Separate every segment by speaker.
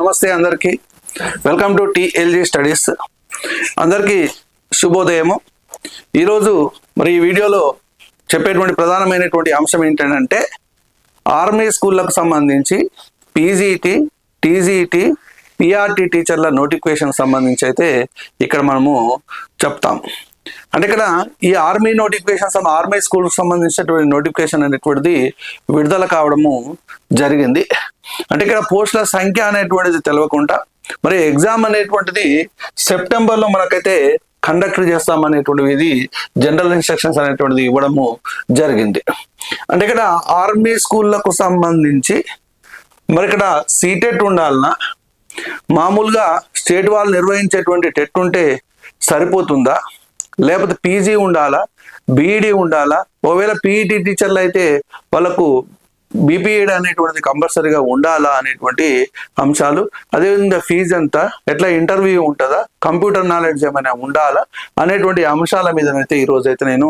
Speaker 1: నమస్తే అందరికీ, welcome to TLG studies. అందరికీ శుభోదయము. ఈరోజు మరి ఈ వీడియోలో చెప్పేటువంటి ప్రధానమైనటువంటి అంశం ఏంటంటే ఆర్మీ స్కూళ్ళకు సంబంధించి పీజీటీ, టీజీటీ, పిఆర్టీ టీచర్ల నోటిఫికేషన్ సంబంధించి అయితే ఇక్కడ మనము చెప్తాం. అంటే ఇక్కడ ఈ ఆర్మీ నోటిఫికేషన్స్, ఆర్మీ స్కూల్కి సంబంధించినటువంటి నోటిఫికేషన్ అనేటువంటిది విడుదల కావడము జరిగింది. అంటే ఇక్కడ పోస్టుల సంఖ్య అనేటువంటిది తెలవకుండా మరి ఎగ్జామ్ అనేటువంటిది సెప్టెంబర్లో మనకైతే కండక్ట్ చేస్తామనేటువంటిది ఇది జనరల్ ఇన్స్ట్రక్షన్స్ అనేటువంటిది ఇవ్వడము జరిగింది. అంటే ఇక్కడ ఆర్మీ స్కూళ్ళకు సంబంధించి మరి ఇక్కడ సీటెట్ ఉండాలన్నా, మామూలుగా స్టేట్ వాళ్ళు నిర్వహించేటువంటి టెట్ ఉంటే సరిపోతుందా, లేకపోతే పీజీ ఉండాలా, బీఈడి ఉండాలా, ఒకవేళ పీఈటీ టీచర్లు అయితే వాళ్ళకు బీపీఈడి అనేటువంటిది కంపల్సరీగా ఉండాలా అనేటువంటి అంశాలు, అదేవిధంగా ఫీజు ఎంత, ఎట్లా ఇంటర్వ్యూ ఉంటుందా, కంప్యూటర్ నాలెడ్జ్ ఏమైనా ఉండాలా అనేటువంటి అంశాల మీదనైతే ఈరోజు అయితే నేను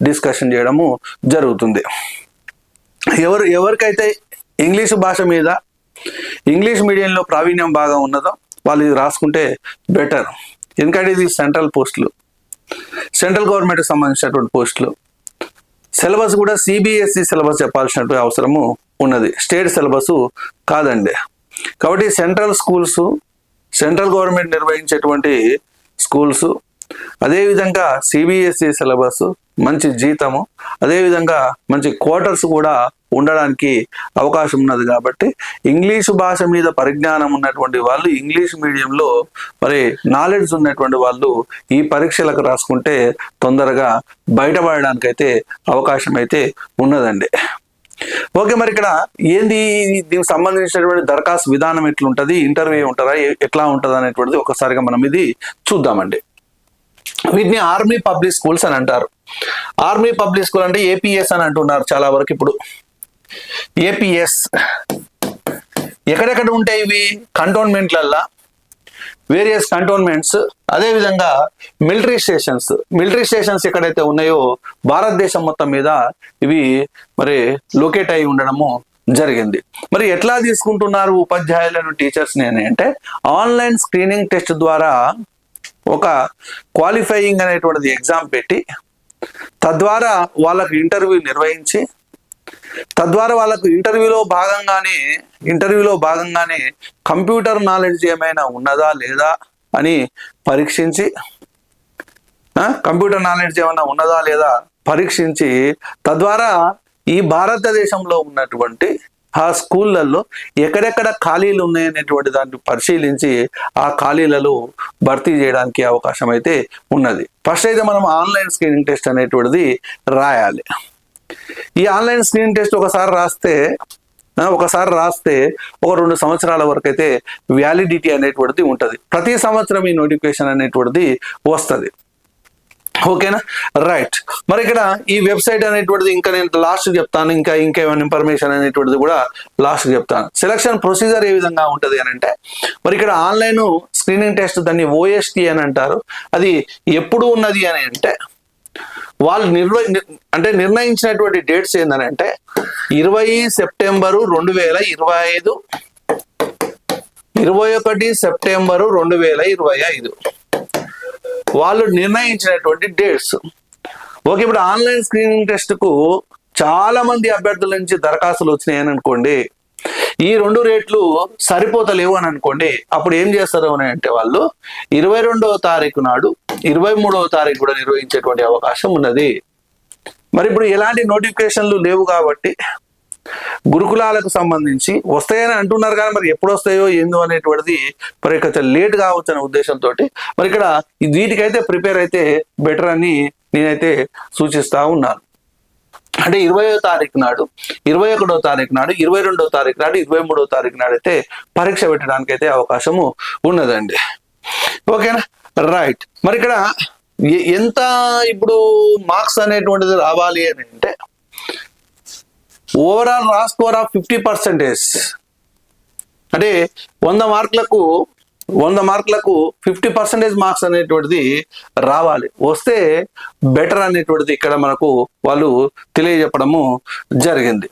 Speaker 1: డిస్కషన్ చేయడము జరుగుతుంది. ఎవరికైతే ఇంగ్లీష్ భాష మీద, ఇంగ్లీష్ మీడియంలో ప్రావీణ్యం బాగా ఉన్నదో వాళ్ళు ఇది రాసుకుంటే బెటర్. ఎందుకంటే ఇది సెంట్రల్ పోస్టులు, సెంట్రల్ గవర్నమెంట్కి సంబంధించినటువంటి పోస్టులు. సిలబస్ కూడా సిబిఎస్ఈ సిలబస్ చెప్పాల్సినటువంటి అవసరము ఉన్నది, స్టేట్ సిలబస్ కాదండి. కాబట్టి సెంట్రల్ స్కూల్స్, సెంట్రల్ గవర్నమెంట్ నిర్వహించేటువంటి స్కూల్స్, అదేవిధంగా సిబిఎస్ఈ సిలబస్, మంచి జీతము, అదేవిధంగా మంచి క్వార్టర్స్ కూడా ఉండడానికి అవకాశం ఉన్నది. కాబట్టి ఇంగ్లీషు భాష మీద పరిజ్ఞానం ఉన్నటువంటి వాళ్ళు, ఇంగ్లీష్ మీడియంలో మరి నాలెడ్జ్ ఉన్నటువంటి వాళ్ళు ఈ పరీక్షలకు రాసుకుంటే తొందరగా బయటపడడానికి అయితే అవకాశం అయితే ఉన్నదండి. ఓకే, మరి ఇక్కడ ఏంది దీనికి సంబంధించినటువంటి దరఖాస్తు విధానం ఎట్లుంటుంది, ఇంటర్వ్యూ ఉంటుందా, ఎట్లా ఉంటుంది అనేటువంటిది ఒకసారిగా మనం ఇది చూద్దామండి. వీటిని ఆర్మీ పబ్లిక్ స్కూల్స్ అని అంటారు. ఆర్మీ పబ్లిక్ స్కూల్ అంటే ఏపీఎస్ అని అంటున్నారు చాలా వరకు. ఇప్పుడు ఏపీఎస్ ఎక్కడెక్కడ ఉంటాయి ఇవి? కంటోన్మెంట్లల్లా, వేరియస్ కంటోన్మెంట్స్, అదేవిధంగా మిలిటరీ స్టేషన్స్. మిలిటరీ స్టేషన్స్ ఎక్కడైతే ఉన్నాయో భారతదేశం మొత్తం మీద ఇవి మరి లొకేట్ అయి ఉండడము జరిగింది. మరి ఎట్లా తీసుకుంటున్నారు ఉపాధ్యాయులను, టీచర్స్ని అని అంటే ఆన్లైన్ స్క్రీనింగ్ టెస్ట్ ద్వారా ఒక క్వాలిఫైయింగ్ అనేటువంటిది ఎగ్జామ్ పెట్టి తద్వారా వాళ్ళకు ఇంటర్వ్యూ నిర్వహించి, తద్వారా వాళ్ళకు ఇంటర్వ్యూలో భాగంగానే కంప్యూటర్ నాలెడ్జ్ ఏమైనా ఉన్నదా లేదా అని పరీక్షించి, కంప్యూటర్ నాలెడ్జ్ ఏమైనా ఉన్నదా లేదా పరీక్షించి తద్వారా ఈ భారతదేశంలో ఉన్నటువంటి ఆ స్కూళ్ళల్లో ఎక్కడెక్కడ ఖాళీలు ఉన్నాయనేటువంటి దాన్ని పరిశీలించి ఆ ఖాళీలలో భర్తీ చేయడానికి అవకాశం అయితే ఉన్నది. ఫస్ట్ అయితే మనం ఆన్లైన్ స్క్రీనింగ్ టెస్ట్ అనేటువంటిది రాయాలి. ఈ ఆన్లైన్ స్క్రీనింగ్ టెస్ట్ ఒకసారి రాస్తే ఒక 2 సంవత్సరాల వరకు అయితే వ్యాలిడిటీ అనేటువంటిది ఉంటుంది. ప్రతి సంవత్సరం ఈ నోటిఫికేషన్ అనేటువంటిది వస్తుంది. ఓకేనా, రైట్. మరి ఇక్కడ ఈ వెబ్సైట్ అనేటువంటిది ఇంకా నేను లాస్ట్ చెప్తాను, ఇంకేమైనా ఇన్ఫర్మేషన్ అనేటువంటిది కూడా లాస్ట్ చెప్తాను. సెలక్షన్ ప్రొసీజర్ ఏ విధంగా ఉంటుంది అని అంటే మరి ఇక్కడ ఆన్లైన్ స్క్రీనింగ్ టెస్ట్, దాన్ని ఓఎస్టీ అని అంటారు. అది ఎప్పుడు ఉన్నది అని అంటే వాళ్ళు నిర్ణయించినటువంటి డేట్స్ ఏంటంటే 20 సెప్టెంబరు 2025, 21 సెప్టెంబరు 2025 వాళ్ళు నిర్ణయించినటువంటి డేట్స్. ఓకే, ఇప్పుడు ఆన్లైన్ స్క్రీనింగ్ టెస్ట్కు చాలా మంది అభ్యర్థుల నుంచి దరఖాస్తులు వచ్చినాయని అనుకోండి, ఈ 2 రేట్లు సరిపోతలేవు అని అనుకోండి, అప్పుడు ఏం చేస్తారు అని అంటే వాళ్ళు 22వ తారీఖు నాడు, 23వ తారీఖు కూడా నిర్వహించేటువంటి అవకాశం ఉన్నది. మరి ఇప్పుడు ఎలాంటి నోటిఫికేషన్లు లేవు కాబట్టి గురుకులాలకు సంబంధించి వస్తాయని అంటున్నారు, కానీ మరి ఎప్పుడు వస్తాయో ఏందో అనేటువంటిది మరి కొంచెం లేట్ కావచ్చు అనే ఉద్దేశంతో మరి ఇక్కడ వీటికైతే ప్రిపేర్ అయితే బెటర్ అని నేనైతే సూచిస్తా ఉన్నాను. అంటే 20వ తారీఖు నాడు, 21వ తారీఖు నాడు, 22వ తారీఖు నాడు, 23వ తారీఖు నాడు అయితే పరీక్ష పెట్టడానికి అయితే అవకాశము ఉన్నదండి. ఓకేనా, రైట్. మరి ఇక్కడ ఎంత ఇప్పుడు మార్క్స్ అనేటువంటిది రావాలి అని అంటే ఓవరాల్ రా స్కోర్ ఆఫ్ 50%, అంటే 100 మార్కులకు 50% మార్క్స్ అనేటువంటిది రావాలి. వస్తే బెటర్ అనేటువంటిది ఇక్కడ మనకు వాళ్ళు తెలియజెప్పడము జరిగింది.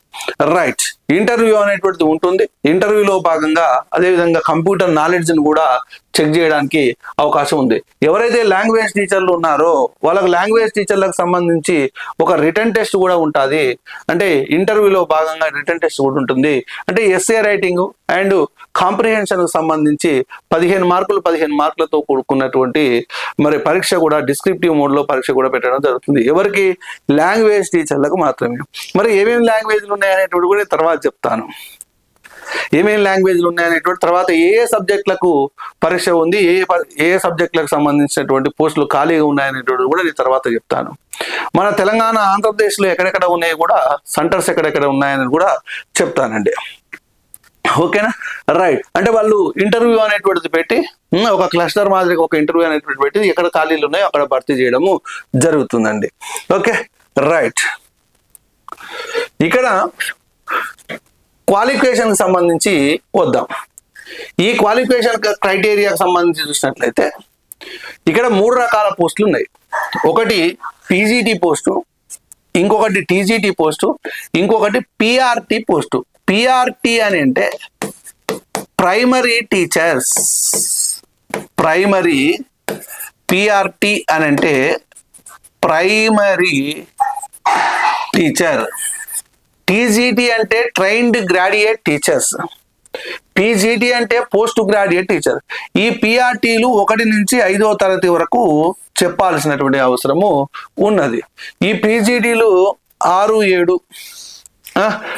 Speaker 1: రైట్, ఇంటర్వ్యూ అనేటువంటిది ఉంటుంది. ఇంటర్వ్యూలో భాగంగా అదేవిధంగా కంప్యూటర్ నాలెడ్జ్ని కూడా చెక్ చేయడానికి అవకాశం ఉంది. ఎవరైతే లాంగ్వేజ్ టీచర్లు ఉన్నారో వాళ్ళకి లాంగ్వేజ్ టీచర్లకు సంబంధించి ఒక రిటర్న్ టెస్ట్ కూడా ఉంటుంది. అంటే ఇంటర్వ్యూలో భాగంగా రిటర్న్ టెస్ట్ కూడా ఉంటుంది. అంటే ఎస్ఏ రైటింగ్ అండ్ కాంప్రిహెన్షన్కు సంబంధించి 15 మార్కులతో కూడుకున్నటువంటి మరి పరీక్ష కూడా డిస్క్రిప్టివ్ మోడ్లో పరీక్ష కూడా పెట్టడం జరుగుతుంది. ఎవరికి? లాంగ్వేజ్ టీచర్లకు మాత్రమే. మరి ఏమేమి లాంగ్వేజ్లు ఉన్నాయనేటువంటి కూడా తర్వాత చెప్తాను. ఏమేమి లాంగ్వేజ్లు ఉన్నాయనేటువంటి తర్వాత ఏ సబ్జెక్టులకు పరీక్ష ఉంది, ఏ సబ్జెక్టులకు సంబంధించినటువంటి పోస్టులు ఖాళీగా ఉన్నాయనేటువంటి కూడా నేను తర్వాత చెప్తాను. మన తెలంగాణ ఆంధ్రప్రదేశ్లో ఎక్కడెక్కడ ఉన్నాయి కూడా సెంటర్స్ ఎక్కడెక్కడ ఉన్నాయని కూడా చెప్తానండి. ఓకేనా? రైట్, అంటే వాళ్ళు ఇంటర్వ్యూ అనేటువంటిది పెట్టి ఒక క్లస్టర్ మాదిరిగా ఒక ఇంటర్వ్యూ అనేటువంటిది పెట్టి ఎక్కడ ఖాళీలు ఉన్నాయో అక్కడ భర్తీ చేయడము జరుగుతుందండి. Okay, right. ఇక్కడ క్వాలిఫికేషన్కి సంబంధించి వద్దాం. ఈ క్వాలిఫికేషన్ క్రైటీరియాకి సంబంధించి చూసినట్లయితే ఇక్కడ 3 రకాల పోస్టులు ఉన్నాయి. ఒకటి పీజీటీ పోస్టు, ఇంకొకటి టీజీటీ పోస్టు, ఇంకొకటి పిఆర్టీ పోస్టు. పిఆర్టీ అని అంటే ప్రైమరీ టీచర్స్. పిఆర్టీ అని అంటే ప్రైమరీ టీచర్. టీజీటీ అంటే ట్రైన్డ్ గ్రాడ్యుయేట్ టీచర్స్. పీజీటీ అంటే పోస్ట్ గ్రాడ్యుయేట్ టీచర్. ఈ పిఆర్టీలు 1 నుంచి 5వ తరగతి వరకు చెప్పాల్సినటువంటి అవసరము ఉన్నది. ఈ పీజీటీలు 6, 7,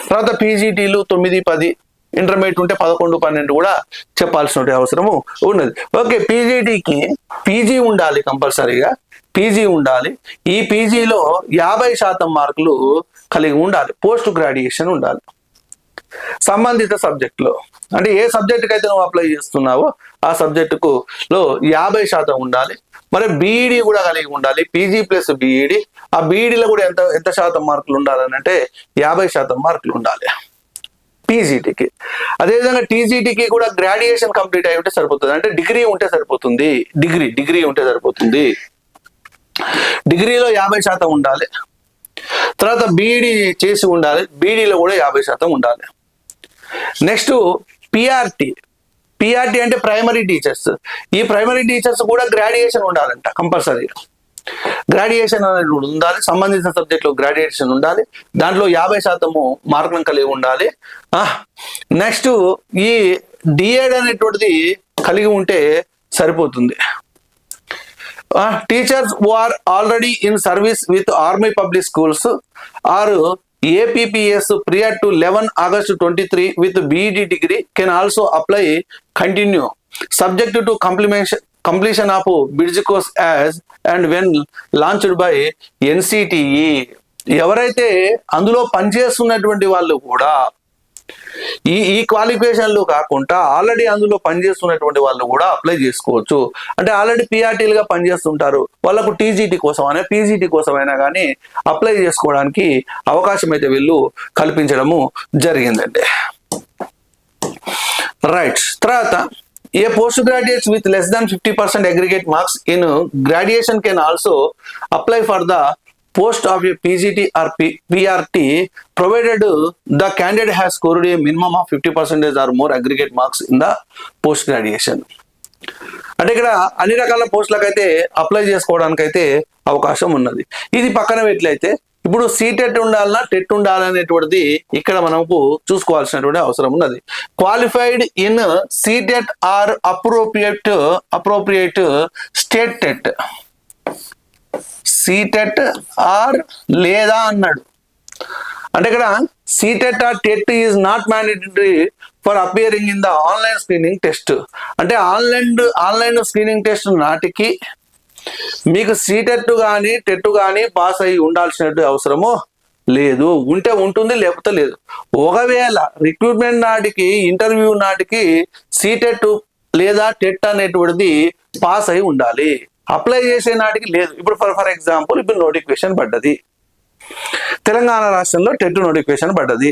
Speaker 1: తర్వాత పీజీటీలు 9, 10, ఇంటర్మీడియట్ ఉంటే 11, 12 కూడా చెప్పాల్సిన అవసరము ఉన్నది. ఓకే, పీజీటీకి పీజీ ఉండాలి, కంపల్సరీగా పీజీ ఉండాలి. ఈ పీజీలో 50% మార్కులు కలిగి ఉండాలి. పోస్ట్ గ్రాడ్యుయేషన్ ఉండాలి సంబంధిత సబ్జెక్టులో. అంటే ఏ సబ్జెక్టుకి అయితే నువ్వు అప్లై చేస్తున్నావో ఆ సబ్జెక్టుకు లో 50% ఉండాలి. మరి బీఈడి కూడా కలిగి ఉండాలి, పీజీ ప్లస్ బీఈడి. ఆ బీఈడిలో కూడా ఎంత శాతం మార్కులు ఉండాలని అంటే 50% మార్కులు ఉండాలి పీజీటీకి. అదేవిధంగా టీజీటీకి కూడా గ్రాడ్యుయేషన్ కంప్లీట్ అయి ఉంటే సరిపోతుంది. అంటే డిగ్రీ ఉంటే సరిపోతుంది. డిగ్రీ ఉంటే సరిపోతుంది. డిగ్రీలో 50% ఉండాలి. తర్వాత బీఈడి చేసి ఉండాలి, బీఈడిలో కూడా 50% ఉండాలి. నెక్స్ట్ పిఆర్టీ అంటే ప్రైమరీ టీచర్స్. ఈ ప్రైమరీ టీచర్స్ కూడా గ్రాడ్యుయేషన్ ఉండాలంట, కంపల్సరీగా గ్రాడ్యుయేషన్ అనేది ఉండాలి. సంబంధించిన సబ్జెక్టులో గ్రాడ్యుయేషన్ ఉండాలి. దాంట్లో 50% మార్కులను కలిగి ఉండాలి. నెక్స్ట్ ఈ డిఎడ్ అనేటువంటిది కలిగి ఉంటే సరిపోతుంది. Teachers who are already in service with army public schools or APPS prior to 11 August 23 with BEd degree can also apply continue subject to completion of bridge course as and when launched by NCTE. ఎవరైతే అందులో పనిచేస్తున్నటువంటి వాళ్ళు కూడా ఈ క్వాలిఫికేషన్లు కాకుండా already అందులో పనిచేస్తున్నటువంటి వాళ్ళు కూడా అప్లై చేసుకోవచ్చు. అంటే ఆల్రెడీ పిఆర్టీలుగా పనిచేస్తుంటారు, వాళ్ళకు టీజీటీ కోసమైనా పీజీటీ కోసమైనా కానీ అప్లై చేసుకోవడానికి అవకాశం అయితే వీళ్ళు కల్పించడము జరిగిందండి. రైట్, తర్వాత a post graduates with less than 50% aggregate marks in graduation can also apply for the post of a PGT or PRT provided the candidate has scored a minimum of 50% or more aggregate marks in the post graduation. అంటే ఇక్కడ అన్ని రకాల పోస్టులకు అయితే apply చేసుకోవడానికి అయితే అవకాశం ఉన్నది. ఇది పక్కన పెట్టినట్లయితే ఇప్పుడు సీటెట్ ఉండాలన్నా టెట్ ఉండాలనేటువంటిది ఇక్కడ మనకు చూసుకోవాల్సినటువంటి అవసరం ఉన్నది. Qualified in CTET or appropriate state TET. CTET or లేదా అన్నాడు. అంటే ఇక్కడ CTET or TET is not mandatory for appearing in the online screening test. అంటే ఆన్లైన్ స్క్రీనింగ్ టెస్ట్ నాటికి మీకు సీటెట్ కానీ టెట్ కానీ పాస్ అయ్యి ఉండాల్సిన అవసరము లేదు. ఉంటే ఉంటుంది, లేకపోతే లేదు. ఒకవేళ రిక్రూట్మెంట్ నాటికి ఇంటర్వ్యూ నాటికి సీటెట్ లేదా టెట్ అనేటువంటిది పాస్ అయి ఉండాలి. అప్లై చేసే నాటికి లేదు. ఇప్పుడు ఫర్ ఎగ్జాంపుల్ ఇప్పుడు నోటిఫికేషన్ పడ్డది, తెలంగాణ రాష్ట్రంలో టెట్ నోటిఫికేషన్ పడ్డది.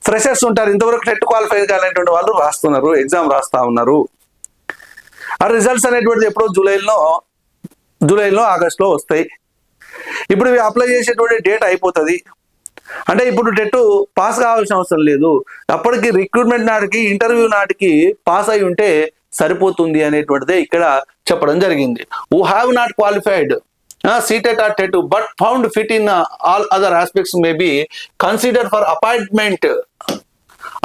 Speaker 1: ఫ్రెషర్స్ ఉంటారు, ఇంతవరకు టెట్ క్వాలిఫై కాలేటువంటి వాళ్ళు రాస్తున్నారు, ఎగ్జామ్ రాస్తా ఉన్నారు. ఆ రిజల్ట్స్ అనేటువంటిది ఎప్పుడో జూలైలో ఆగస్టులో వస్తాయి. ఇప్పుడు అప్లై చేసేటువంటి డేట్ అయిపోతుంది. అంటే ఇప్పుడు టెట్ పాస్ కావాల్సిన అవసరం లేదు, అప్పటికి రిక్రూట్మెంట్ నాటికి ఇంటర్వ్యూ నాటికి పాస్ అయి ఉంటే సరిపోతుంది అనేటువంటిదే ఇక్కడ చెప్పడం జరిగింది. Who have not qualified CTET or TET but found fit in all other aspects may be considered for appointment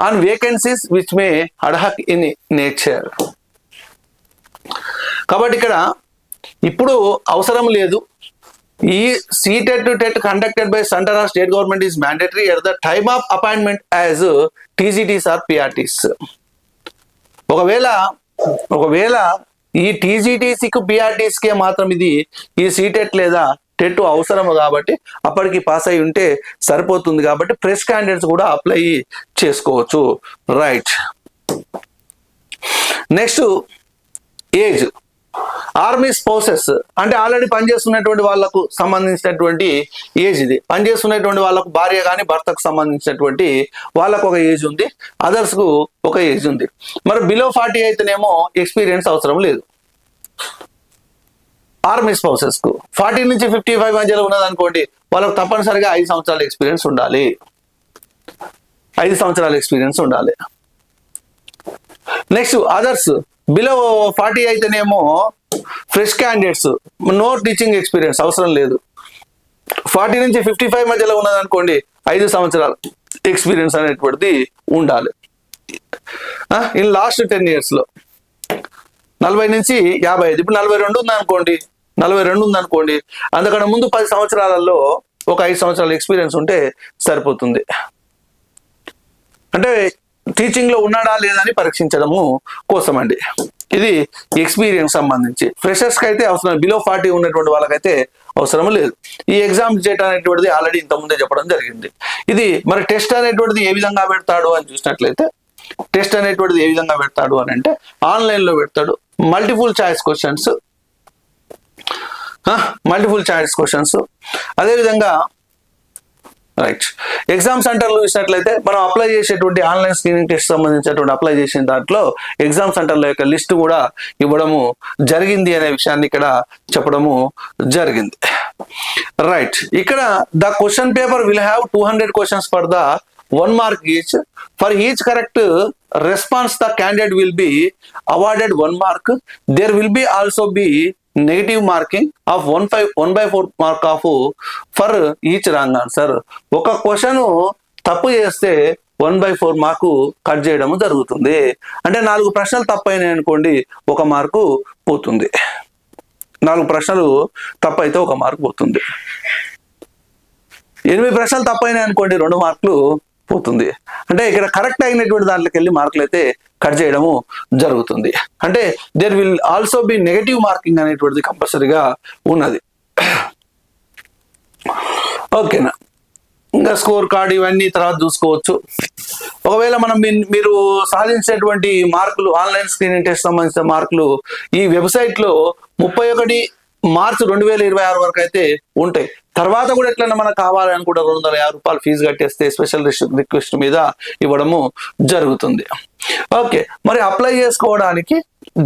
Speaker 1: on vacancies which may adhoc in nature. కాబట్టి ఇక్కడ ఇప్పుడు అవసరం లేదు. ఈ CTET TET conducted by central or state government is mandatory at the time of appointment as TGTs or PRTs. ఒకవేళ ఈ TGTCకు PRTస్కే మాత్రం ఇది ఈ CTET లేదా టెట్ అవసరము కాబట్టి అప్పటికి పాస్ అయి ఉంటే సరిపోతుంది కాబట్టి ఫ్రెష్ క్యాండిడేట్స్ కూడా అప్లై చేసుకోవచ్చు. Right. Next age. Army spouses అంటే ఆల్రెడీ పనిచేస్తున్నటువంటి వాళ్ళకు సంబంధించినటువంటి ఏజ్ ఇది. పనిచేస్తున్నటువంటి వాళ్ళకు భార్య కానీ భర్తకు సంబంధించినటువంటి వాళ్ళకు ఒక ఏజ్ ఉంది, అదర్స్కు ఒక ఏజ్ ఉంది. మరి బిలో 40 అయితేనేమో ఎక్స్పీరియన్స్ అవసరం లేదు. ఆర్మీ స్పౌసెస్ కు 40 నుంచి 55 మధ్యలో ఉన్నదనుకోండి, వాళ్ళకు తప్పనిసరిగా 5 సంవత్సరాల ఎక్స్పీరియన్స్ ఉండాలి. 5 సంవత్సరాల ఎక్స్పీరియన్స్ ఉండాలి. నెక్స్ట్ అదర్స్ బిలో 40 అయితేనేమో fresh candidates no teaching experience అవసరం లేదు. 40 నుంచి 55 మధ్యలో ఉన్నదనుకోండి 5 సంవత్సరాల ఎక్స్పీరియన్స్ అనేటువంటిది ఉండాలి. ఇన్ లాస్ట్ 10 years లో 40 నుంచి 55, ఇప్పుడు 42 ఉందనుకోండి, అందుకన్నా ముందు 10 సంవత్సరాలలో ఒక 5 సంవత్సరాల ఎక్స్పీరియన్స్ ఉంటే సరిపోతుంది. అంటే టీచింగ్ లో ఉన్నాడా లేదా అని పరీక్షించడము కోసం అండి. ఇది ఎక్స్పీరియన్స్ సంబంధించి. ఫ్రెషర్స్ కి అయితే అవసరం, బిలో 40 ఉన్నటువంటి వాళ్ళకైతే అవసరం లేదు. ఈ ఎగ్జామ్ చేయడం అనేటువంటిది ఆల్రెడీ ఇంతకుముందే చెప్పడం జరిగింది. ఇది మరి టెస్ట్ అనేటువంటిది ఏ విధంగా పెడతాడు అని చూసినట్లయితే, టెస్ట్ అనేటువంటిది ఏ విధంగా పెడతాడు అని అంటే ఆన్లైన్ లో పెడతాడు. మల్టిపుల్ చాయిస్ క్వశ్చన్స్, అదేవిధంగా రైట్ ఎగ్జామ్ సెంటర్లో చూసినట్లయితే మనం అప్లై చేసేటువంటి ఆన్లైన్ స్క్రీనింగ్ టెస్ట్ సంబంధించినటువంటి అప్లై చేసిన దాంట్లో ఎగ్జామ్ సెంటర్ల యొక్క లిస్ట్ కూడా ఇవ్వడము జరిగింది అనే విషయాన్ని ఇక్కడ చెప్పడము జరిగింది. రైట్. ఇక్కడ the question paper will have 200 questions for the 1 mark each. For each correct response the candidate will be awarded 1 mark. There will be also be negative marking of 1/4 mark of for each wrong answer. ఒక question తప్పు చేస్తే 1/4 mark cut చేయడం జరుగుతుంది. అంటే 4 ప్రశ్నలు తప్పైనాయి అనుకోండి 1 mark పోతుంది. 4 ప్రశ్నలు తప్పైతే 1 మార్కు పోతుంది. 8 ప్రశ్నలు తప్పైనాయి అనుకోండి 2 మార్కులు పోతుంది. అంటే ఇక్కడ కరెక్ట్ అయినటువంటి దాంట్లోకి వెళ్ళి మార్కులు అయితే కట్ చేయడము జరుగుతుంది. అంటే there will also be negative marking అనేటువంటిది కంపల్సరీగా ఉన్నది. ఓకేనా. ఇంకా స్కోర్ కార్డ్ ఇవన్నీ తర్వాత చూసుకోవచ్చు. ఒకవేళ మీరు సాధించేటువంటి మార్కులు ఆన్లైన్ స్క్రీనింగ్ టెస్ట్ సంబంధించిన మార్కులు ఈ వెబ్సైట్ లో 31 మార్చి 2026 వరకు అయితే ఉంటాయి. తర్వాత కూడా ఎట్లన్నా మనకు కావాలని కూడా 250 రూపాయలు ఫీజు కట్టేస్తే స్పెషల్ రిక్వెస్ట్ మీద ఇవ్వడము జరుగుతుంది. ఓకే. మరి అప్లై చేసుకోవడానికి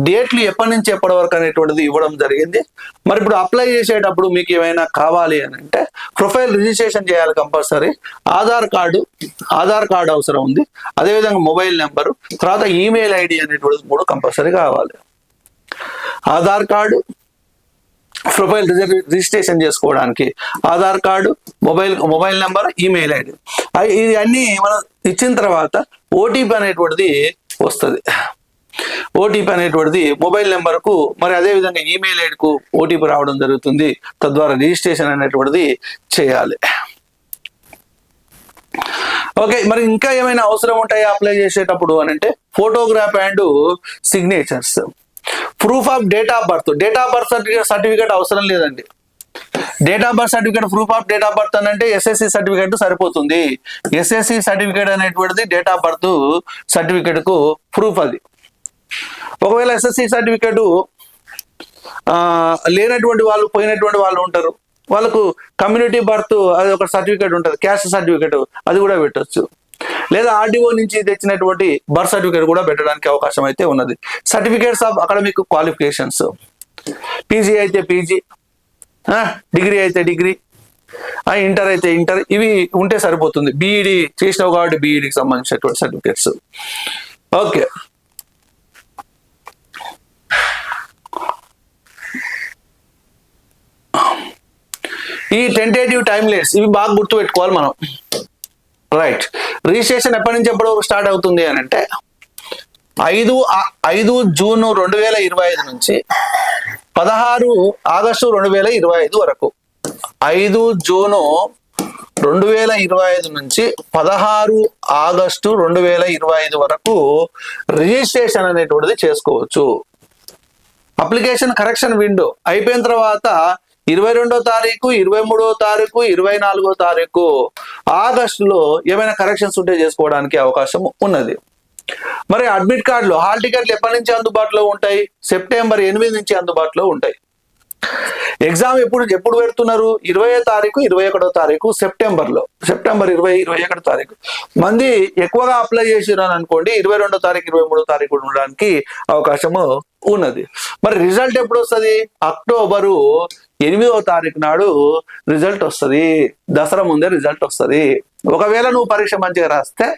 Speaker 1: డేట్లు ఎప్పటి నుంచి ఎప్పటి వరకు అనేటువంటిది ఇవ్వడం జరిగింది. మరి ఇప్పుడు అప్లై చేసేటప్పుడు మీకు ఏమైనా కావాలి అని అంటే ప్రొఫైల్ రిజిస్ట్రేషన్ చేయాలి కంపల్సరీ. ఆధార్ కార్డు అవసరం ఉంది. అదేవిధంగా మొబైల్ నెంబరు, తర్వాత ఈమెయిల్ ఐడి అనేటువంటిది 3 కంపల్సరీ కావాలి. ఆధార్ కార్డు, ప్రొఫైల్ రిజిస్ట్రేషన్ చేసుకోవడానికి Aadhaar card, mobile number, email ID, ఇది అన్ని మనం ఇచ్చిన తర్వాత ఓటీపీ అనేటువంటిది వస్తుంది. ఓటీపీ అనేటువంటిది మొబైల్ నెంబర్కు మరి అదేవిధంగా ఈమెయిల్ ఐడికు ఓటీపీ రావడం జరుగుతుంది. తద్వారా రిజిస్ట్రేషన్ అనేటువంటిది చేయాలి. ఓకే. మరి ఇంకా ఏమైనా అవసరం ఉంటాయా అప్లై చేసేటప్పుడు అని అంటే photograph and signatures, proof of date of birth. Date of birth certificate అవసరం లేదండి. Date of birth certificate, proof of date of birth అని అంటే SSC సర్టిఫికేట్ సరిపోతుంది. SSC సర్టిఫికేట్ అనేటువంటిది డేట్ ఆఫ్ బర్త్ సర్టిఫికేట్ కు ప్రూఫ్. అది ఒకవేళ SSC సర్టిఫికేట్ లేనటువంటి వాళ్ళు, పోయినటువంటి వాళ్ళు ఉంటారు, వాళ్ళకు కమ్యూనిటీ బర్త్ అది ఒక సర్టిఫికేట్ ఉంటుంది, క్యాస్ట్ సర్టిఫికేట్, అది కూడా పెట్టచ్చు. లేదా RDO నుంచి తెచ్చినటువంటి బర్త్ సర్టిఫికేట్ కూడా పెట్టడానికి అవకాశం అయితే ఉన్నది. Certificates of academic qualifications, PG అయితే పీజీ, డిగ్రీ అయితే డిగ్రీ, ఇంటర్ అయితే ఇంటర్, ఇవి ఉంటే సరిపోతుంది. బీఈడి చేసినావు కాబట్టి బీఈడికి సంబంధించినటువంటి సర్టిఫికేట్స్. ఓకే, ఈ టెంటేటివ్ టైమ్ లెట్స్ ఇవి బాగా గుర్తుపెట్టుకోవాలి మనం. రైట్, రిజిస్ట్రేషన్ ఎప్పటి నుంచి ఎప్పటి వరకు స్టార్ట్ అవుతుంది అని అంటే 5 జూన్ 2025 నుంచి 16 ఆగస్టు 2025 వరకు. 5 జూను 2025 నుంచి 16 ఆగస్టు 2025 వరకు రిజిస్ట్రేషన్ అనేటువంటిది చేసుకోవచ్చు. అప్లికేషన్ కరెక్షన్ విండో అయిపోయిన తర్వాత 22వ తారీఖు, 23వ తారీఖు, 24వ తారీఖు ఆగస్టులో ఏమైనా కరెక్షన్స్ ఉంటే చేసుకోవడానికి అవకాశం ఉన్నది. మరి అడ్మిట్ కార్డులు, హాల్ టికెట్లు ఎప్పటి నుంచి అందుబాటులో ఉంటాయి? సెప్టెంబర్ 8 నుంచి అందుబాటులో ఉంటాయి. ఎగ్జామ్ ఎప్పుడు పెడుతున్నారు? 20వ తారీఖు, 21వ తారీఖు సెప్టెంబర్ 20, 21 తారీఖు. మంది ఎక్కువగా అప్లై చేసిరని అనుకోండి 22వ తారీఖు, 23వ తారీఖు ఉండడానికి అవకాశము ఉన్నది. మరి రిజల్ట్ ఎప్పుడు వస్తుంది? అక్టోబరు 8వ తారీఖు నాడు రిజల్ట్ వస్తుంది. దసరా ముందే రిజల్ట్ వస్తుంది. ఒకవేళ నువ్వు పరీక్ష మంచిగా రాస్తే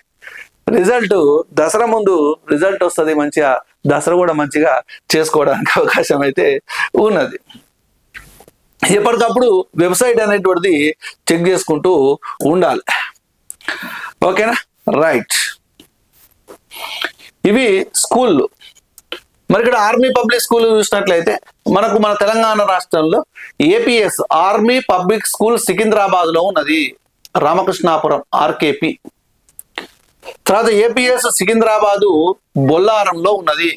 Speaker 1: రిజల్ట్ దసరా ముందు రిజల్ట్ వస్తుంది. మంచిగా దసరా కూడా మంచిగా చేసుకోవడానికి అవకాశం అయితే ఉన్నది. ఎప్పటికప్పుడు వెబ్సైట్ అనేటువంటిది చెక్ చేసుకుంటూ ఉండాలి. ఓకేనా? రైట్, ఇవి స్కూళ్ళు. మరి ఇక్కడ ఆర్మీ పబ్లిక్ స్కూల్ చూసినట్లయితే మన తెలంగాణ రాష్ట్రంలో APS army public school Secunderabad లో ఉన్నది, రామకృష్ణాపురం ఆర్కేపీ. తర్వాత ఏపీఎస్ సికింద్రాబాదు బొల్లారంలో ఉన్నది,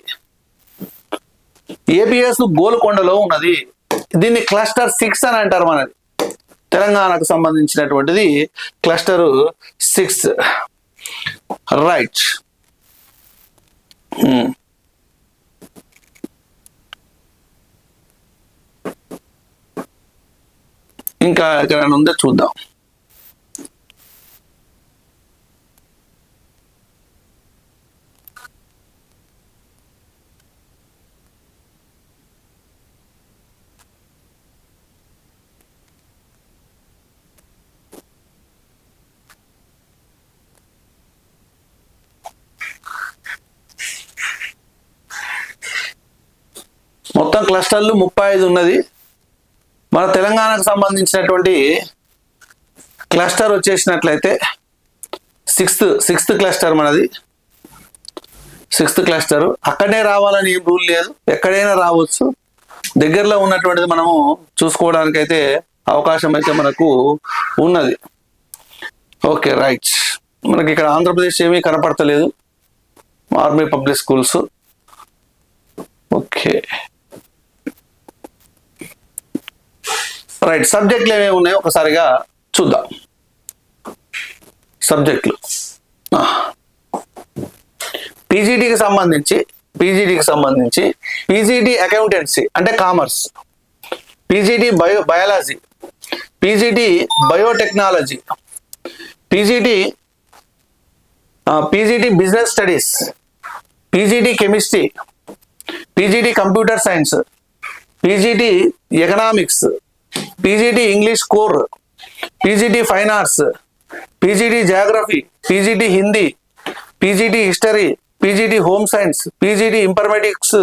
Speaker 1: ఏపీఎస్ గోల్కొండలో ఉన్నది. దీన్ని క్లస్టర్ 6 అని అంటారు. మనది తెలంగాణకు సంబంధించినటువంటిది క్లస్టర్ 6. రైట్, ఇంకా ఎక్కడైనా ఉందో చూద్దాం. మొత్తం క్లస్టర్లు 35 ఉన్నది. మన తెలంగాణకు సంబంధించినటువంటి క్లస్టర్ వచ్చేసినట్లయితే సిక్స్త్ క్లస్టర్ మనది. 6th cluster. అక్కడనే రావాలని ఏం రూల్ లేదు, ఎక్కడైనా రావచ్చు. దగ్గరలో ఉన్నటువంటిది మనము చూసుకోవడానికి అయితే అవకాశం అయితే మనకు ఉన్నది. Okay, right. మనకి ఇక్కడ ఆంధ్రప్రదేశ్ ఏమీ కనపడతలేదు army public schools. Okay, right. సబ్జెక్టులు ఏమేమి ఉన్నాయో ఒకసారిగా చూద్దాం. సబ్జెక్టులు పీజీటీకి సంబంధించి పీజీటీ అకౌంటెన్సీ అంటే commerce, PGT biology, PGT biotechnology, PGT business studies, PGT chemistry, PGT computer science, PGT economics, PGT English core, PGT fine arts, PGT geography, PGT Hindi, PGT history, PGT home science, PGT informatics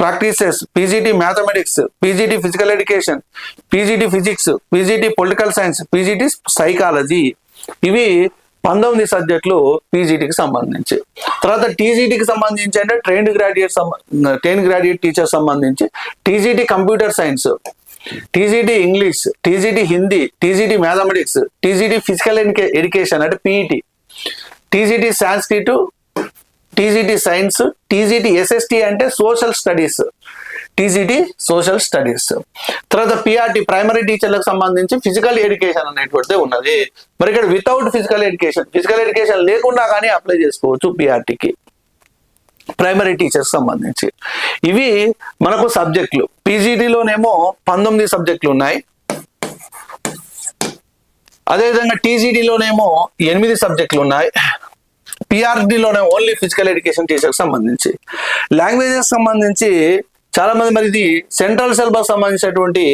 Speaker 1: practices, PGT mathematics, PGT physical education, PGT physics, PGT political science, PGT psychology. ఇవి 19 సబ్జెక్టులు పీజీటీకి సంబంధించి. తర్వాత టీజీటీకి సంబంధించి అంటే trained graduate teacher సంబంధించి TGT computer science, TGT English, TGT Hindi, TGT mathematics, TGT physical education అంటే PET, TGT Sanskrit, TGT science, TGT SST అంటే social studies, TGT social studies. తర్వాత పిఆర్టీ ప్రైమరీ టీచర్లకు సంబంధించి ఫిజికల్ ఎడ్యుకేషన్ అనేటువంటిది ఉన్నది. మరి ఇక్కడ వితౌట్ ఫిజికల్ ఎడ్యుకేషన్ లేకుండా కానీ అప్లై చేసుకోవచ్చు పిఆర్టీకి, ప్రైమరీ టీచర్స్ సంబంధించి. ఇవి మనకు సబ్జెక్టులు. పీజీటీలోనేమో 19 సబ్జెక్టులు ఉన్నాయి. అదేవిధంగా టీజీటీలోనేమో 8 సబ్జెక్టులు ఉన్నాయి. పిఆర్డీలోనే ఓన్లీ ఫిజికల్ ఎడ్యుకేషన్ టీచర్కి సంబంధించి. లాంగ్వేజెస్ సంబంధించి చాలా మంది మరి ఇది సెంట్రల్ సిలబస్ సంబంధించినటువంటి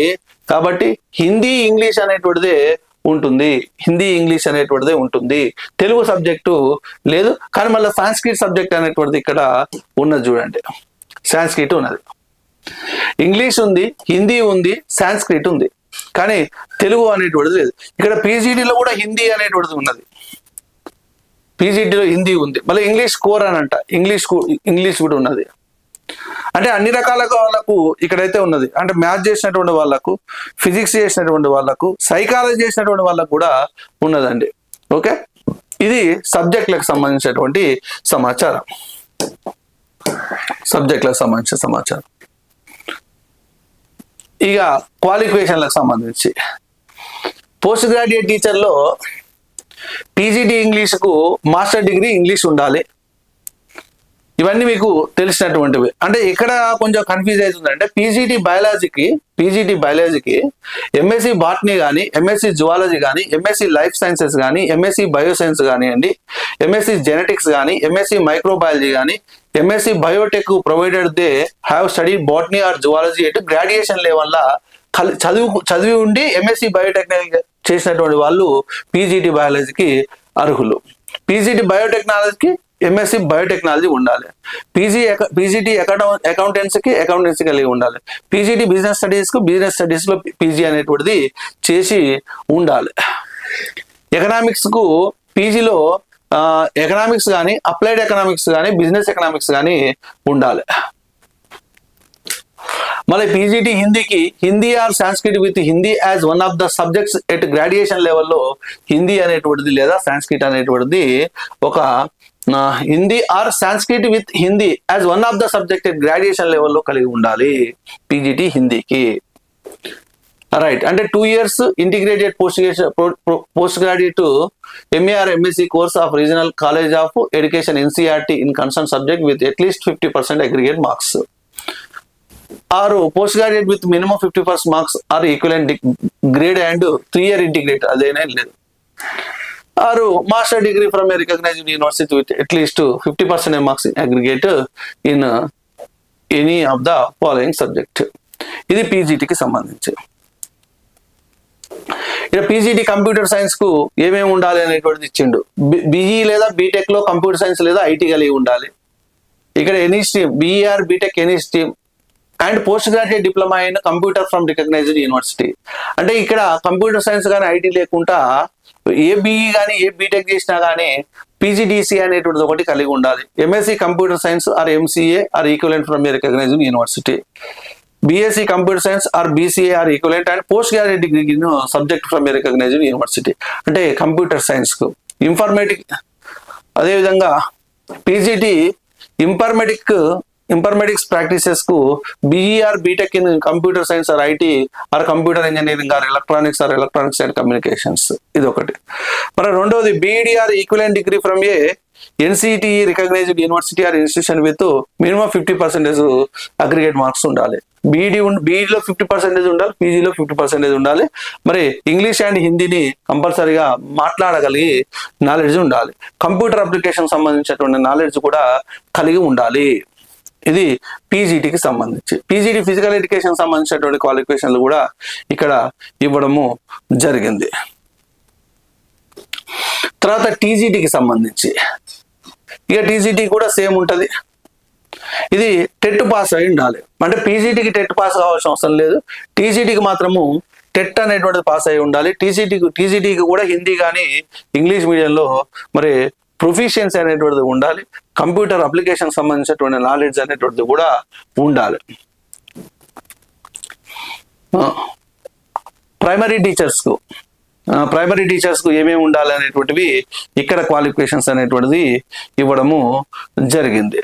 Speaker 1: కాబట్టి హిందీ ఇంగ్లీష్ అనేటువంటిది ఉంటుంది, హిందీ ఇంగ్లీష్ అనేటువంటిది ఉంటుంది, తెలుగు సబ్జెక్టు లేదు. కానీ మళ్ళీ సాంస్క్రిట్ సబ్జెక్ట్ అనేటువంటిది ఇక్కడ ఉన్నది చూడండి, సాంస్క్రిట్ ఉన్నది, ఇంగ్లీష్ ఉంది, హిందీ ఉంది, సాంస్క్రిట్ ఉంది, కానీ తెలుగు అనేటువంటిది లేదు. ఇక్కడ పీజీడీలో కూడా హిందీ అనేటువంటిది ఉన్నది, పీజీడీలో హిందీ ఉంది, మళ్ళీ ఇంగ్లీష్ కోర్ అని అంట, ఇంగ్లీష్ కూడా ఉన్నది. అంటే అన్ని రకాల వాళ్ళకు ఇక్కడైతే ఉన్నది. అంటే మ్యాథ్స్ చేసినటువంటి వాళ్ళకు, ఫిజిక్స్ చేసినటువంటి వాళ్ళకు, సైకాలజీ చేసినటువంటి వాళ్ళకు కూడా ఉన్నదండి. ఓకే, ఇది సబ్జెక్టులకు సంబంధించినటువంటి సమాచారం, సబ్జెక్టులకు సంబంధించిన సమాచారం. ఇక క్వాలిఫికేషన్లకు సంబంధించి పోస్ట్ గ్రాడ్యుయేట్ టీచర్లో పీజీటీ ఇంగ్లీష్కు మాస్టర్ డిగ్రీ ఇంగ్లీష్ ఉండాలి. ఇవన్నీ మీకు తెలిసినటువంటివి. అంటే ఇక్కడ కొంచెం కన్ఫ్యూజ్ అవుతుందంటే పీజీటీ బయాలజీకి ఎంఎస్సి బాటనీ కానీ, ఎంఎస్సి జువాలజీ కానీ, ఎంఎస్సి లైఫ్ సైన్సెస్ కానీ, ఎంఎస్సి బయోసైన్స్ కానివ్వండి, ఎంఎస్సి జెనెటిక్స్ కానీ, ఎంఎస్సి మైక్రోబయాలజీ కానీ, MSc biotech provided they have study botany or zoology at graduation level చదివి ఉండి ఎంఎస్సి బయోటెక్నాలజీ చేసినటువంటి వాళ్ళు పీజీటీ బయాలజీకి అర్హులు. బయోటెక్నాలజీకి ఎంఎస్సి బయోటెక్నాలజీ ఉండాలి. పీజీటీ అకౌంటెన్సీకి కలిగి ఉండాలి. పీజీటీ బిజినెస్ స్టడీస్లో పీజీ అనేటువంటిది చేసి ఉండాలి. ఎకనామిక్స్కు పీజీలో ఎకనామిక్స్ కానీ, అప్లైడ్ ఎకనామిక్స్ కానీ, బిజినెస్ ఎకనామిక్స్ కానీ ఉండాలి. మళ్ళీ పీజీటీ హిందీకి Hindi or Sanskrit with Hindi as one of the subjects at graduation లెవెల్లో హిందీ అనేటువంటిది లేదా సాంస్క్రిట్ అనేటువంటిది ఒక Hindi or Sanskrit with Hindi as one of the subject at graduation లెవెల్లో కలిగి ఉండాలి పీజీటీ హిందీకి. రైట్, అంటే 2 years integrated post graduate MA or MSc course of regional college of education NCERT in concern subject with at least 50% aggregate marks. Or post graduate with minimum 50% marks or equivalent grade and 3 year integrate, అదేనా లేదు. Or master degree from a recognised university with at least 50% marks aggregate in any of the following subject. ఇది పీజీటీకి సంబంధించి. ఇక్కడ PGT computer science కు ఏమేమి ఉండాలి అనేటువంటిది ఇచ్చిండు. బీఈ లేదా బీటెక్ లో కంప్యూటర్ సైన్స్ లేదా ఐటీ కలిగి ఉండాలి. ఇక్కడ any stream, BE or BTech any stream and post graduate diploma in computer from recognised university. అంటే ఇక్కడ కంప్యూటర్ సైన్స్ కానీ ఐటీ లేకుండా ఏ బీఈ కానీ ఏ బీటెక్ చేసినా కానీ పీజీడీసీ అనేటువంటిది ఒకటి కలిగి ఉండాలి. MSc computer science or MCA or equivalent from a recognised university. BSc computer science or BCA or equivalent and post graduate degree subject from a recognised university. అంటే computer science కు అదేవిధంగా PGT informatics practices కు BE or BTech in computer science or IT or computer engineering or electronics and communications. ఇది ఒకటి. మరి రెండవది BEd or equivalent degree from a NCTE recognised university or institution with minimum 50% aggregate marks ఉండాలి. బీఈడిలో 50% ఉండాలి, పీజీలో 50% ఉండాలి. మరి ఇంగ్లీష్ అండ్ హిందీని కంపల్సరీగా మాట్లాడగలిగి నాలెడ్జ్ ఉండాలి. కంప్యూటర్ అప్లికేషన్ సంబంధించినటువంటి నాలెడ్జ్ కూడా కలిగి ఉండాలి. ఇది పీజీటీకి సంబంధించి. పీజీటీ ఫిజికల్ ఎడ్యుకేషన్ సంబంధించినటువంటి క్వాలిఫికేషన్లు కూడా ఇక్కడ ఇవ్వడము జరిగింది. తర్వాత టీజీటీకి సంబంధించి ఇక టీజీటీ కూడా సేమ్ ఉంటుంది. ఇది టెట్ పాస్ అయి ఉండాలి. అంటే పీజీటీకి టెట్ పాస్ కావాల్సిన అవసరం లేదు, టీజీటీకి మాత్రము టెట్ అనేటువంటిది పాస్ అయి ఉండాలి. టీజీటీకి కూడా హిందీ కానీ ఇంగ్లీష్ మీడియంలో మరి ప్రొఫిషియన్సీ అనేటువంటిది ఉండాలి. కంప్యూటర్ అప్లికేషన్ సంబంధించినటువంటి నాలెడ్జ్ అనేటువంటిది కూడా ఉండాలి. ప్రైమరీ టీచర్స్ కు ఏమేమి ఉండాలి అనేటువంటివి ఇక్కడ క్వాలిఫికేషన్స్ అనేటువంటిది ఇవ్వడము జరిగింది.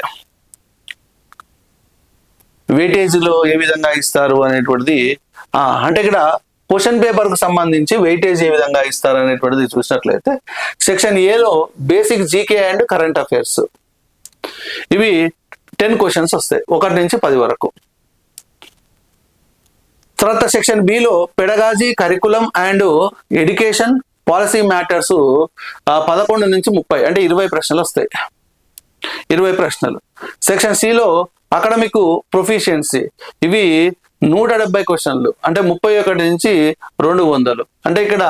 Speaker 1: వెయిటేజ్లో ఏ విధంగా ఇస్తారు అనేటువంటిది అంటే ఇక్కడ క్వశ్చన్ పేపర్ కు సంబంధించి వెయిటేజ్ ఏ విధంగా ఇస్తారు అనేటువంటిది చూసినట్లయితే సెక్షన్ ఏలో basic GK and current affairs ఇవి 10 క్వశ్చన్స్ వస్తాయి, 1 నుంచి 10 వరకు. తర్వాత section below pedagogy, curriculum and education policy matters 11 నుంచి 30 అంటే 20 ప్రశ్నలు వస్తాయి, 20 ప్రశ్నలు. సెక్షన్ సిలో అకాడమిక్ ప్రొఫిషియన్సీ ఇవి 170 క్వశ్చన్లు అంటే 31 నుంచి 200. అంటే ఇక్కడ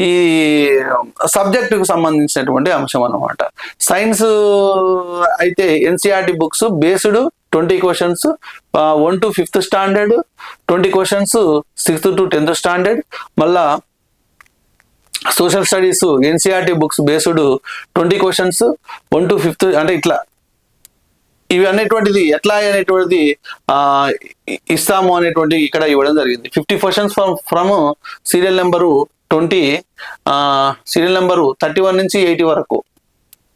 Speaker 1: ఈ సబ్జెక్టుకు సంబంధించినటువంటి అంశం అన్నమాట. సైన్స్ అయితే NCERT books based 20 questions 1 to 5th standard, 20 questions 6th to 10th standard. మళ్ళా social studies NCERT books based 20 questions 1 to 5th, అంటే ఇట్లా ఇవి అనేటువంటిది ఎట్లా అనేటువంటిది ఇస్తాము అనేటువంటి ఇక్కడ ఇవ్వడం జరిగింది. 50 questions from serial number 20, serial number 31 నుంచి 80 వరకు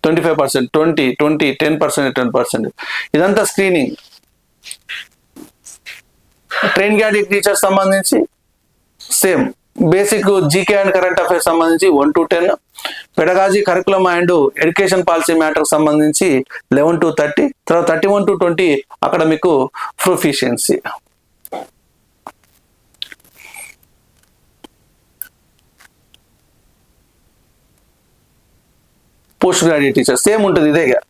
Speaker 1: 25%, 20, 10%, 10%. ఇదంతా స్క్రీనింగ్. ట్రైన్ క్యాడెట్ టీచర్స్ సంబంధించి same basic GK and current affairs సంబంధించి 1 to 10, pedagogy curriculum and education policy matter సంబంధించి 11 to 30, తర్వాత 31 to 20 అక్కడ మీకు proficiency. Post graduate teacher same ఉంటుంది ఇదేగా.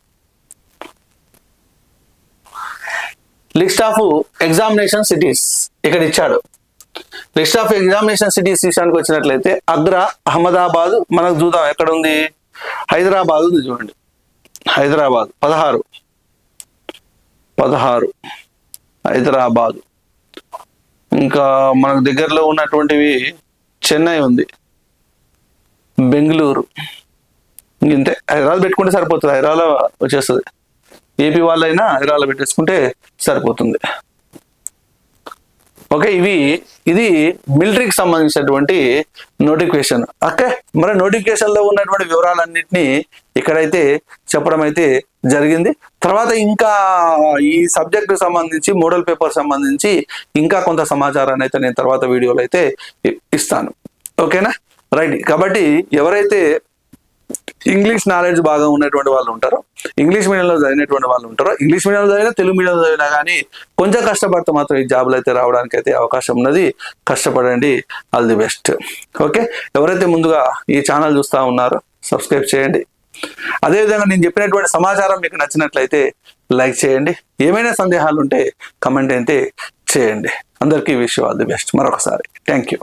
Speaker 1: లిస్ట్ ఆఫ్ ఎగ్జామినేషన్ సిటీస్ ఇక్కడ ఇచ్చాడు. లిస్ట్ ఆఫ్ ఎగ్జామినేషన్ సిటీస్ విషయానికి వచ్చినట్లయితే అగ్రా, అహ్మదాబాద్, మనకు చూద్దాం ఎక్కడ ఉంది, హైదరాబాద్ ఉంది చూడండి, హైదరాబాద్ 16 హైదరాబాద్. ఇంకా మనకు దగ్గరలో ఉన్నటువంటివి చెన్నై ఉంది, బెంగళూరు, ఇంతే. హైదరాబాద్ పెట్టుకుంటే సరిపోతుంది, హైదరాబాద్ వచ్చేస్తుంది. ఏపీ వాళ్ళైనా హైదరాబాద్ పెట్టేసుకుంటే సరిపోతుంది. ఓకే, ఇది మిలిటరీకి సంబంధించినటువంటి నోటిఫికేషన్. ఓకే, మరి నోటిఫికేషన్ లో ఉన్నటువంటి వివరాలన్నింటినీ ఇక్కడైతే చెప్పడం అయితే జరిగింది. తర్వాత ఇంకా ఈ సబ్జెక్ట్ సంబంధించి మోడల్ పేపర్ సంబంధించి ఇంకా కొంత సమాచారాన్ని అయితే నేను తర్వాత వీడియోలో అయితే ఇస్తాను. ఓకేనా, రైట్. కాబట్టి ఎవరైతే ఇంగ్లీష్ నాలెడ్జ్ బాగా ఉన్నటువంటి వాళ్ళు ఉంటారో, ఇంగ్లీష్ మీడియంలో చదివినటువంటి వాళ్ళు ఉంటారో, ఇంగ్లీష్ మీడియంలో చదివినా తెలుగు మీడియంలో చదివినా కానీ కొంచెం కష్టపడితే మాత్రం ఈ జాబ్లు అయితే రావడానికి అయితే అవకాశం ఉన్నది. కష్టపడండి. All the best. ఓకే, ఎవరైతే ముందుగా ఈ ఛానల్ చూస్తూ ఉన్నారో సబ్స్క్రైబ్ చేయండి. అదేవిధంగా నేను చెప్పినటువంటి సమాచారం మీకు నచ్చినట్లయితే లైక్ చేయండి. ఏమైనా సందేహాలు ఉంటే కమెంట్ అయితే చేయండి. అందరికీ wish you all the best. మరొకసారి థ్యాంక్ యూ.